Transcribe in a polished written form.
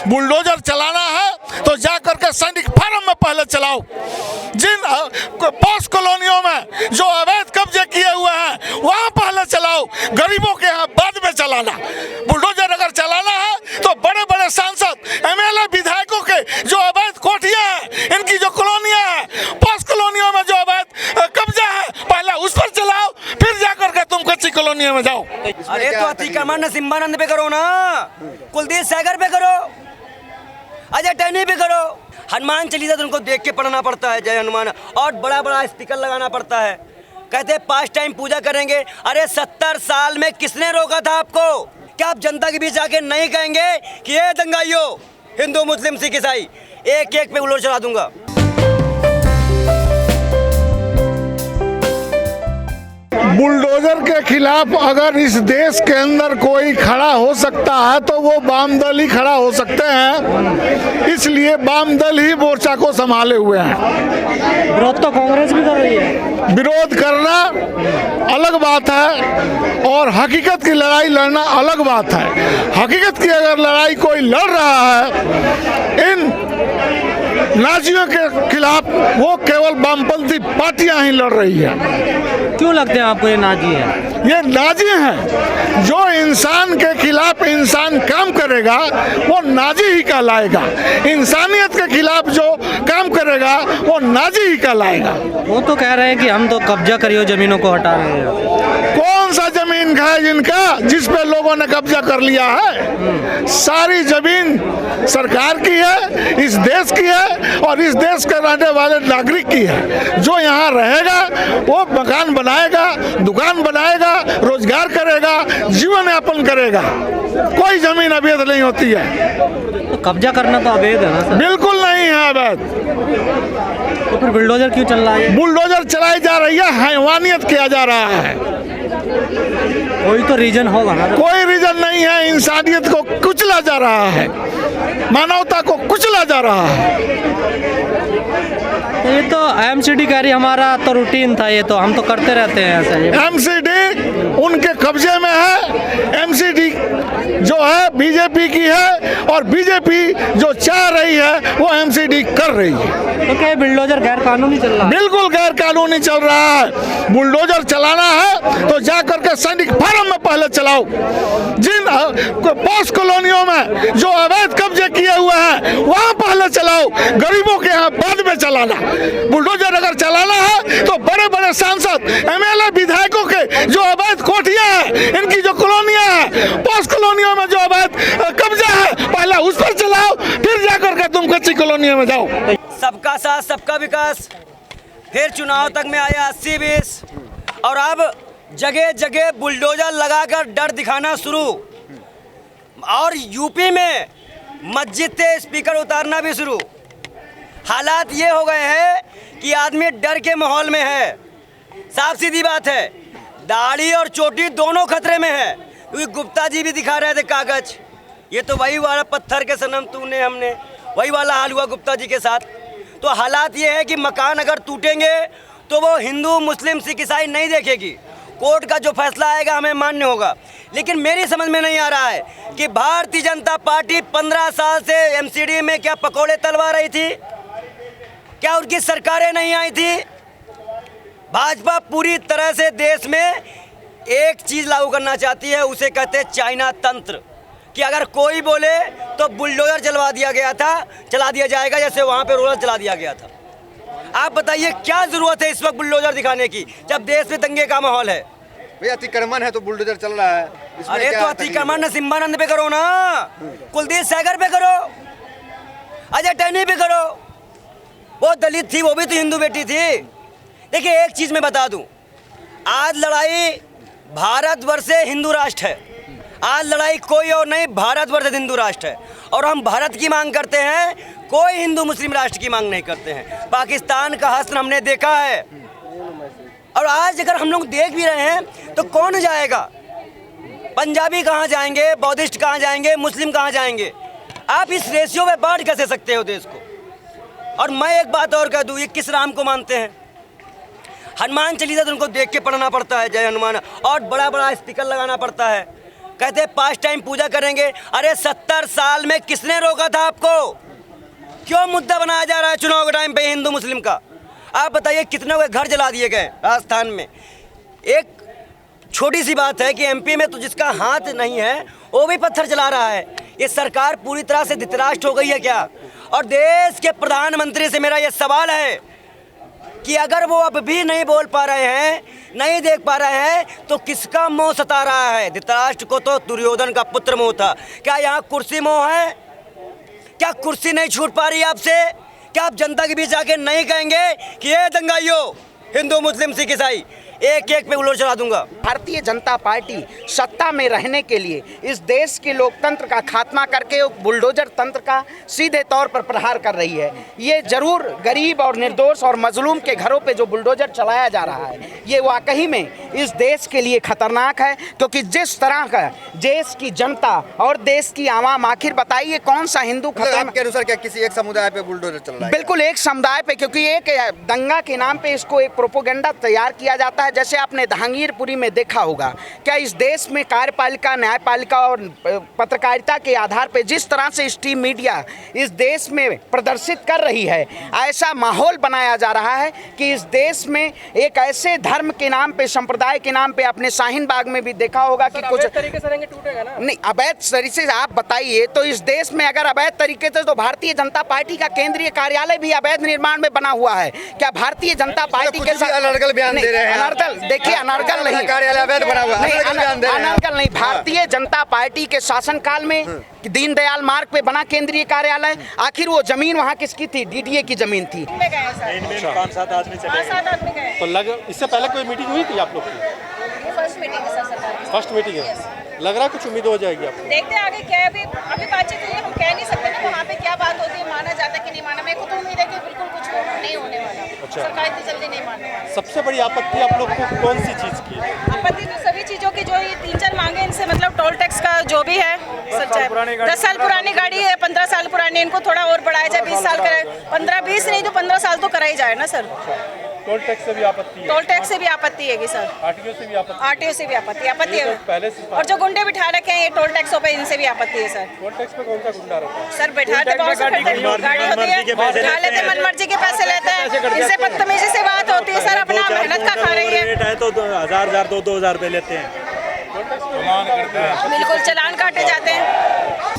Bulldozer चलाना है तो जा करके सैनिक फार्म में पहले चलाओ। जिन पॉस कॉलोनियों में जो अवैध कब्जे किए हुए हैं वहां पहले चलाओ, गरीबों के यहाँ बाद में चलाना। बुलडोजर अगर चलाना है तो बड़े बड़े सांसद, एमएलए, विधायकों के जो अवैध कोठियां हैं, इनकी जो कॉलोनियां हैं, पॉस कॉलोनियों में जो अवैध कब्जा है, पहले उस पर चलाओ, फिर जाकर के तुम कच्ची कॉलोनियों में जाओ। अरे तो अतिक्रमण नरसिम्हानंद पे करो ना, कुलदीप सागर पे करो, अजय टहनी पे करो। हनुमान चालीसा तो उनको देख के पढ़ना पड़ता है, जय हनुमान, और बड़ा बड़ा स्पीकर लगाना पड़ता है। कहते हैं 5 टाइम पूजा करेंगे। अरे 70 साल में किसने रोका था आपको? क्या आप जनता के बीच आके नहीं कहेंगे कि ये दंगाइयों, हिंदू मुस्लिम सिख ईसाई, एक एक पे उल्लू चला दूंगा। बुलडोजर के खिलाफ अगर इस देश के अंदर कोई खड़ा हो सकता है तो वो वाम दल ही खड़ा हो सकते हैं, इसलिए वाम दल ही मोर्चा को संभाले हुए हैं। विरोध तो कांग्रेस भी कर रही है। विरोध करना अलग बात है और हकीकत की लड़ाई लड़ना अलग बात है। हकीकत की अगर लड़ाई कोई लड़ रहा है इन नाजियों के खिलाफ, वो केवल वामपंथी पार्टियां ही लड़ रही है। क्यों लगते हैं आपको ये नाजी है? ये नाजी हैं। जो इंसान के खिलाफ इंसान काम करेगा वो नाजी ही कहलाएगा। इंसानियत के खिलाफ जो काम करेगा वो नाजी ही कहलाएगा। वो तो कह रहे हैं कि हम तो कब्जा करियो जमीनों को हटा रहे हैं। कौन सा जमीन है जिनका जिस पे लोगों ने कब्जा कर लिया है? सारी जमीन सरकार की है, इस देश की है और इस देश के रहने वाले नागरिक की है। जो यहाँ रहेगा वो मकान बनाएगा, दुकान बनाएगा, रोजगार करेगा, जीवन यापन करेगा। कोई जमीन अवैध नहीं होती है। तो कब्जा करना तो अवैध है ना सर? बिल्कुल नहीं है अवैध। तो फिर बुलडोजर क्यों चल रहा है? बुलडोजर चलाई जा रही है, हैवानियत किया जा रहा है। कोई तो रीजन होगा ना? कोई रीजन नहीं है। इंसानियत को कुचला जा रहा है, मानवता को कुचला जा रहा है। ये तो एमसीडी कह रही, हमारा तो रूटीन था, ये तो हम तो करते रहते हैं ऐसा। एमसीडी उनके कब्जे में है। एमसीडी जो है बीजेपी की है और बीजेपी जो चाह रही है वो एमसीडी कर रही है। तो क्या बुलडोजर गैर कानूनी चल रहा है? बिल्कुल गैर कानूनी चल रहा है। बुलडोजर चलाना है तो जा करके सैनिक फार्म में पहले चलाओ। जिन पॉस कॉलोनियों में जो अवैध कब्जे किए हुए हैं वहां पहले चलाओ, गरीबों के यहाँ बाद में चलाना। बुलडोजर अगर चलाना है तो बड़े बड़े सांसद, एमएलए, विधायकों के जो अवैध कोठियां हैं, इनकी जो कॉलोनियां हैं, पॉस कॉलोनियों में जो अवैध कब्जा है, पहले उस पर चलाओ, फिर जाकर के तुम कच्ची कॉलोनियों में जाओ। सबका साथ सबका विकास, फिर चुनाव तक में आया 80-20 और अब जगह जगह बुलडोजर लगाकर डर दिखाना शुरू। और यूपी में मस्जिद से स्पीकर उतारना भी शुरू। हालात ये हो गए हैं कि आदमी डर के माहौल में है। साफ सीधी बात है, दाढ़ी और चोटी दोनों खतरे में है। क्योंकि गुप्ता जी भी दिखा रहे थे कागज, ये तो वही वाला पत्थर के सनम तूने हमने, वही वाला हाल हुआ गुप्ता जी के साथ। तो हालात ये है कि मकान अगर टूटेंगे तो वो हिंदू मुस्लिम सिख ईसाई नहीं देखेगी। कोर्ट का जो फैसला आएगा हमें मान्य होगा। लेकिन मेरी समझ में नहीं आ रहा है कि भारतीय जनता पार्टी 15 साल से एमसीडी में क्या पकोड़े तलवा रही थी? क्या उनकी सरकारें नहीं आई थी? भाजपा पूरी तरह से देश में एक चीज़ लागू करना चाहती है, उसे कहते हैं चाइना तंत्र, कि अगर कोई बोले तो बुलडोजर चला दिया जाएगा, जैसे वहाँ पे रोलर चला दिया गया था। आप बताइए क्या जरूरत है इस वक्त बुलडोजर दिखाने की जब देश में दंगे का माहौल है? भैया अतिक्रमण है तो बुलडोजर चल रहा है। अरे तो अतिक्रमण नरसिम्हानंद पे करो ना, कुलदीप सागर पे करो, अजय टहनी पे करो। वो दलित थी, वो भी तो हिंदू बेटी थी। देखिए एक चीज मैं बता दूं, आज लड़ाई भारतवर्ष से हिंदू राष्ट्र है। आज लड़ाई कोई और नहीं, भारतवर्ष हिंदू राष्ट्र है और हम भारत की मांग करते हैं, कोई हिंदू मुस्लिम राष्ट्र की मांग नहीं करते हैं। पाकिस्तान का हश्र हमने देखा है और आज अगर हम लोग देख भी रहे हैं तो कौन जाएगा? पंजाबी कहाँ जाएंगे, बौद्धिस्ट कहाँ जाएंगे, मुस्लिम कहाँ जाएंगे? आप इस रेशियो में बांट कैसे सकते हो देश को? और मैं एक बात और कह दूँ, ये किस राम को मानते हैं? हनुमान चालीसा तो उनको देख के पढ़ना पड़ता है, जय हनुमान, और बड़ा बड़ा स्पीकर लगाना पड़ता है। कहते 5 टाइम पूजा करेंगे। अरे 70 साल में किसने रोका था आपको? क्यों मुद्दा बनाया जा रहा है चुनाव के टाइम पे हिंदू मुस्लिम का? आप बताइए कितनों के घर जला दिए गए राजस्थान में। एक छोटी सी बात है कि एमपी में तो जिसका हाथ नहीं है वो भी पत्थर जला रहा है। ये सरकार पूरी तरह से धृतराष्ट्र हो गई है क्या? और देश के प्रधानमंत्री से मेरा ये सवाल है कि अगर वो अब भी नहीं बोल पा रहे हैं, नहीं देख पा रहे हैं, तो किसका मोह सता रहा है? धृतराष्ट्र को तो दुर्योधन का पुत्र मोह था। क्या यहाँ कुर्सी मोह है? क्या कुर्सी नहीं छूट पा रही आपसे? क्या आप जनता के बीच जाके नहीं कहेंगे कि ये दंगाइयों हिंदू मुस्लिम सिख ईसाई एक एक पे उलट चला दूंगा? भारतीय जनता पार्टी सत्ता में रहने के लिए इस देश के लोकतंत्र का खात्मा करके बुलडोजर तंत्र का सीधे तौर पर प्रहार कर रही है। ये जरूर गरीब और निर्दोष और मजलूम के घरों पे जो बुलडोजर चलाया जा रहा है ये वाकई में इस देश के लिए खतरनाक है, क्योंकि जिस तरह का देश की जनता और देश की आवाम, आखिर बताइए कौन सा हिंदू आपके अनुसार क्या किसी एक समुदाय पे बुलडोजर चल रहा है? बिल्कुल एक समुदाय पे, क्योंकि एक दंगा के नाम पे इसको एक प्रोपोगेंडा तैयार किया जाता है। जैसे आपने जहांगीरपुरी में देखा होगा, क्या इस देश में कार्यपालिका, न्यायपालिका और पत्रकारिता के आधार पे जिस तरह से स्ट्रीम मीडिया इस देश में प्रदर्शित कर रही है, ऐसा माहौल बनाया जा रहा है कि इस देश में एक ऐसे धर्म के नाम पे, संप्रदाय के नाम पे, अपने शाहीन बाग में भी देखा होगा कि कुछ तरीके से टूटेगा ना। नहीं, अवैध तरीके से आप बताइए तो इस देश में अगर अवैध तरीके से, तो भारतीय जनता पार्टी का केंद्रीय कार्यालय भी अवैध निर्माण में बना हुआ है। क्या भारतीय जनता पार्टी के साथ अनर्गल बयान दे रहे हैं? देखिए अनर्गल नहीं, कार्यालय अवैध बना हुआ है, अनर्गल नहीं। भारतीय जनता पार्टी के शासनकाल में दीनदयाल मार्ग पे बना केंद्रीय कार्यालय, आखिर वो जमीन वहाँ किसकी थी? डीडीए की जमीन थी। 5-7 आदमी चले गए। तो इससे पहले कोई मीटिंग हुई थी आप लोग की? फर्स्ट मीटिंग है सर सरकार की। फर्स्ट मीटिंग है। लग रहा है कुछ उम्मीद हो जाएगी आपको? देखते हैं आगे क्या है। अभी बातचीत हुई है, हम कह नहीं सकते ना वहाँ पे क्या बात होती है, माना जाता है कि नहीं माना। मेरे को तो उम्मीद है कि बिल्कुल कुछ नहीं होने वाला। अच्छा। सरकार इतनी जल्दी नहीं मानने वाली। सबसे बड़ी आपत्ति आप लोग को कौन सी चीज़ की है? आपत्ति तो सभी चीज़ों की, जो ये 3-4 मांगे इनसे, मतलब टोल टैक्स का जो भी है, 10 साल पुरानी गाड़ी है, 15 साल पुरानी, इनको थोड़ा और बढ़ाया जाए, 20 साल कराए, 15-20 नहीं तो 15 साल तो कराई जाए ना सर। टोल टैक्स से भी आपत्ति है? टोल टैक्स से भी आपत्ति है सर। आरटीओ से भी आपत्ति? आरटीओ से भी आपत्ति है। पहले से और जो गुंडे बिठा रखे हैं ये टोल टैक्सों पे, इनसे भी आपत्ति है सर। टोल टैक्स पे कौन सा गुंडा रहता है? सर बैठाते बहुत से गाड़ी होती है, उठा लेते, मनमर्जी के पैसे लेते हैं, इनसे बदतमीजी से बात होती है सर। अपना मेहनत का खा रही है तो 1000 2,000 रुपये लेते हैं। बिल्कुल, चालान काटे जाते हैं।